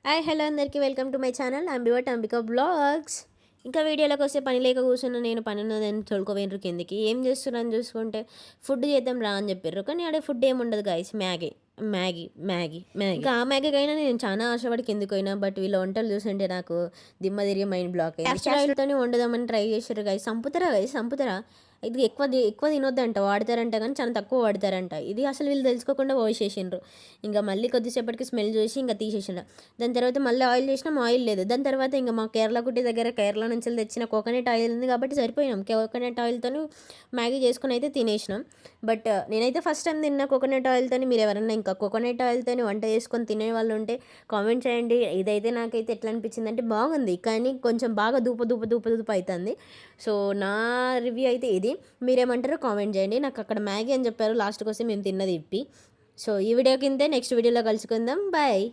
Hi hello అందరికీ welcome to my channel అంబివట్ Ambika vlogs. ఇంకా వీడియోలోకి వస్తే పని లేక కూర్చున్న నేను పని ఉన్నదని తోలుకోవేండ్రు కిందికి ఏం చేస్తున్నాను చూసుకుంటే ఫుడ్ చేద్దాం రా అని చెప్పారు. కానీ ఆడే ఫుడ్ ఏముండదు guys, Maggi Maggi Maggi Maggi. ఇంకా ఆ మ్యాగీకైనా నేను చాలా ఆశపడి కిందికి పోయినా, బట్ వీళ్ళ వంటలు చూస్తుంటే నాకు దిమ్మ తిరిగి మైండ్ బ్లాక్ అయ్యింది. క్యాస్టర్ ఆయిల్తోనే వండుదామని ట్రై చేశారు గైస్. సంపుతారా ఇది ఎక్కువ తినొద్దంట, వాడతారంట కానీ చాలా తక్కువ వాడతారంట. ఇది అసలు వీళ్ళు తెలుసుకోకుండా పోసేసిండ్రు. ఇంకా మళ్ళీ కొద్దిసేపటికి స్మెల్ చూసి ఇంకా తీసేసిండ్రు. దాని తర్వాత మళ్ళీ ఆయిల్ చేసినాం, ఆయిల్ లేదు. దాని తర్వాత ఇంకా మా కేరళ కుట్టి దగ్గర కేరళ నుంచి తెచ్చిన కోకోనట్ ఆయిల్ ఉంది కాబట్టి సరిపోయినాం. కోకోనట్ ఆయిల్తో మ్యాగీ చేసుకుని అయితే తినేసినాం. బట్ నేనైతే ఫస్ట్ టైం తిన్న కోకోనట్ ఆయిల్తో. మీరు ఎవరన్నా ఇంకా కోకోనట్ ఆయిల్తో వంట చేసుకొని తినే వాళ్ళు ఉంటే కామెంట్ చేయండి. ఇదైతే నాకైతే ఎట్లా అనిపించింది అంటే బాగుంది, కానీ కొంచెం బాగా దూప అవుతుంది. సో నా రివ్యూ అయితే ఇది. మీరేమంటారో కామెంట్ చేయండి. నాకు అక్కడ మ్యాగీ అని చెప్పారు లాస్ట్కి వస్తే మేము తిన్నది ఇప్పి. సో ఈ వీడియో కింద నెక్స్ట్ వీడియోలో కలుసుకుందాం. బాయ్.